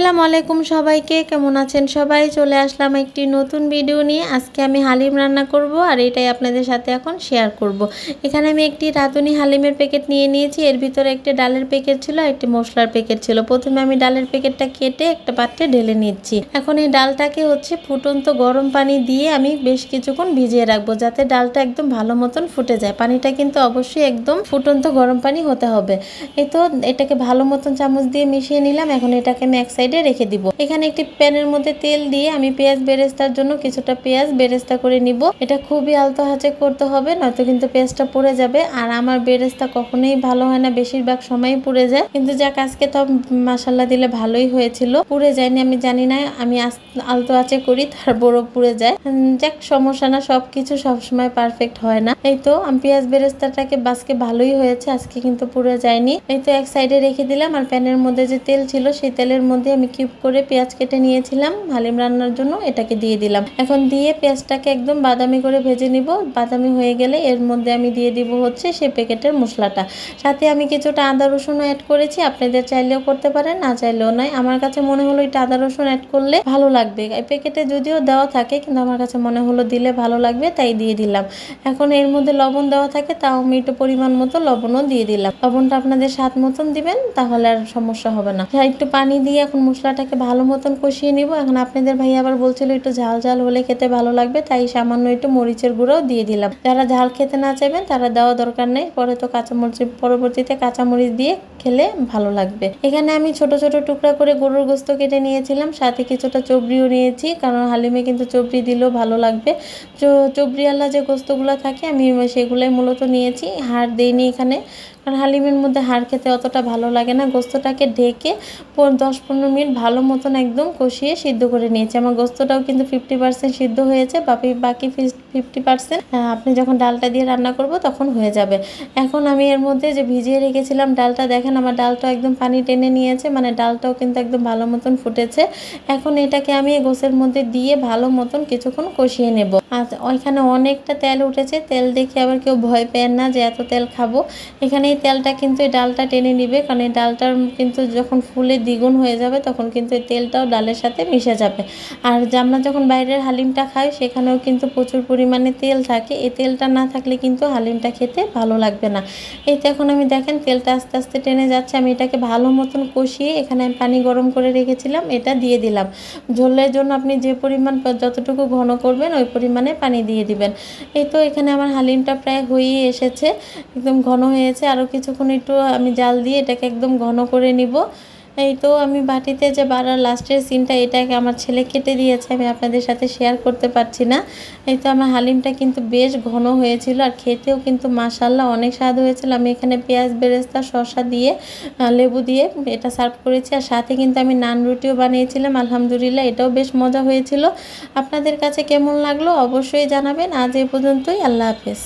আসসালামু আলাইকুম সবাইকে, কেমন আছেন সবাই? চলে আসলাম একটি নতুন ভিডিও নিয়ে। আজকে আমি হালিম রান্না করব আর এটাই আপনাদের সাথে এখন শেয়ার করব। এখানে আমি একটি রাঁধুনি হালিমের প্যাকেট নিয়ে নিয়েছি। এর ভিতরে একটি ডালের প্যাকেট ছিল আর একটি মশলার প্যাকেট ছিল। প্রথমে আমি ডালের প্যাকেটটা কেটে একটা পাত্রে ঢেলে নিচ্ছি। এখন এই ডালটাকে ফুটন্ত গরম পানি দিয়ে আমি বেশ কিছুক্ষণ ভিজিয়ে রাখবো, যাতে ডালটা একদম ভালো মতন ফুটে যায়। পানিটা কিন্তু অবশ্যই একদম ফুটন্ত গরম পানি হতে হবে। এই তো এটাকে ভালো মতন চামচ দিয়ে মিশিয়ে নিলাম। এখন এটাকে আমি এক সাইডে রেখে দিব। এখানে একটি প্যানের মধ্যে তেল দিয়ে আমি পেঁয়াজ বেরেস্তার জন্য কিছুটা পেঁয়াজ বেরেস্তা করে নিব। এটা খুবই আলতো হাতে করতে হবে, নয়তো কিন্তু পেঁয়াজটা পুড়ে যাবে। আর আমার বেরেস্তা কখনোই ভালো হয় না, বেশিরভাগ সময় পুড়ে যায়। কিন্তু যাক, আজকে তো মাশাল্লাহ দিলে ভালোই হয়েছিল, পুড়ে যায়নি। আমি জানি না, আমি আলতো আঁচে করি তারপরও পুড়ে যায়। যাক, সমস্যা না, সবকিছু সবসময় পারফেক্ট হয় না। এই তো আমি পেঁয়াজ বেরেস্তাটাকে বাসকে ভালোই হয়েছে, আজকে কিন্তু পুড়ে যায়নি। এই তো এক সাইডে রেখে দিলাম। আর প্যানের মধ্যে যে তেল ছিল সেই তেলের মধ্যে আমি কিউব করে পেঁয়াজ কেটে নিয়েছিলাম হালিম রান্নার জন্য, এটাকে দিয়ে দিলাম। এখন দিয়ে পেঁয়াজটাকে একদম বাদামি করে ভেজে নিব। বাদামি হয়ে গেলে এর মধ্যে আমি দিয়ে দিব সেই প্যাকেটের মশলাটা। সাথে আমি কিছুটা আদা রসুনও অ্যাড করেছি। আপনাদের চাইলেও করতে পারেন, না চাইলেও নয়। আমার কাছে মনে হলো এটা আদা রসুন অ্যাড করলে ভালো লাগবে। এই প্যাকেটে যদিও দেওয়া থাকে, কিন্তু আমার কাছে মনে হলো দিলে ভালো লাগবে, তাই দিয়ে দিলাম। এখন এর মধ্যে লবণ দেওয়া থাকে, তাও আমি একটু পরিমাণ মতো লবণও দিয়ে দিলাম। লবণটা আপনাদের স্বাদ মতন দিবেন, তাহলে আর সমস্যা হবে না। একটু পানি দিয়ে এখন মশলাটাকে ভালো মতন কষিয়ে নিব। এখন আপনাদের ভাই আবার বলছিল একটু ঝাল ঝাল হলে খেতে ভালো লাগবে, তাই সামান্য একটু মরিচের গুঁড়াও দিয়ে দিলাম। যারা ঝাল খেতে না চাইবেন তারা দেওয়া দরকার নেই, পরে তো পরবর্তীতে কাঁচামরিচ দিয়ে খেলে ভালো লাগবে। এখানে আমি ছোট ছোট টুকরা করে গরুর গোস্ত কেটে নিয়েছিলাম, সাথে কিছুটা চবড়িও নিয়েছি, কারণ হালিমে কিন্তু চবড়ি দিলেও ভালো লাগবে। চবড়িওয়ালা যে গোস্তগুলো থাকে আমি সেগুলোই মূলত নিয়েছি, হাড় দেইনি এখানে, কারণ হালিমের মধ্যে হাড় খেতে অতটা ভালো লাগে না। গোস্তটাকে ঢেকে 10-15 মিনিট ভালো মতন একদম কষিয়ে সিদ্ধ করে নিয়েছি। আমার গোস্তটাও কিন্তু 50% সিদ্ধ হয়েছে, বাকি 50% আপনি যখন ডালটা দিয়ে রান্না করব তখন হয়ে যাবে। এখন আমি এর মধ্যে যে ভিজিয়ে রেখেছিলাম ডালটা, দেখেন আমার ডালটাও একদম পানি টেনে নিয়েছে, মানে ডালটাও কিন্তু একদম ভালো মতন ফুটেছে। এখন এটাকে আমি গোসের মধ্যে দিয়ে ভালো মতন কিছুক্ষণ কষিয়ে নেব। আর ওইখানে অনেকটা তেল উঠেছে, তেল দেখে আবার কেউ ভয় পেন না যে এত তেল খাবো। এখানে এই তেলটা কিন্তু এই ডালটা টেনে নিবে, কারণ এই ডালটার কিন্তু যখন ফুলে দ্বিগুণ হয়ে যাবে তখন কিন্তু এই তেলটাও ডালের সাথে মিশে যাবে। আর আমরা যখন বাইরের হালিমটা খাই সেখানেও কিন্তু প্রচুর পরিমাণে তেল থাকে, এই তেলটা না থাকলে কিন্তু হালিমটা খেতে ভালো লাগবে না। এই তো এখন আমি দেখেন তেলটা আস্তে আস্তে টেনে যাচ্ছে। আমি এটাকে ভালো মতন কষিয়ে এখানে আমি পানি গরম করে রেখেছিলাম, এটা দিয়ে দিলাম। ঝোলের জন্য আপনি যে পরিমাণ যতটুকু ঘন করবেন ওই পরিমাণে পানি দিয়ে দিবেন। এই তো এখানে আমার হালিমটা প্রায় হয়েই এসেছে, একদম ঘন হয়েছে। আরও কিছুক্ষণ একটু আমি জাল দিয়ে এটাকে একদম ঘন করে নিব। এই তো আমি বাটিতে যে বাড়ার লাস্টের সিনটা, এটাকে আমার ছেলে কেটে দিয়েছে, আমি আপনাদের সাথে শেয়ার করতে পারছি না। এই তো আমার হালিমটা কিন্তু বেশ ঘন হয়েছিল, আর খেতেও কিন্তু মাশাল্লাহ অনেক স্বাদ হয়েছিল। আমি এখানে পেঁয়াজ বেরেস্তা শসা দিয়ে লেবু দিয়ে এটা সার্ভ করেছি, আর সাথে কিন্তু আমি নান রুটিও বানিয়েছিলাম। আলহামদুলিল্লাহ, এটাও বেশ মজা হয়েছিল। আপনাদের কাছে কেমন লাগলো অবশ্যই জানাবেন। আজ এই পর্যন্তই, আল্লাহ হাফেজ।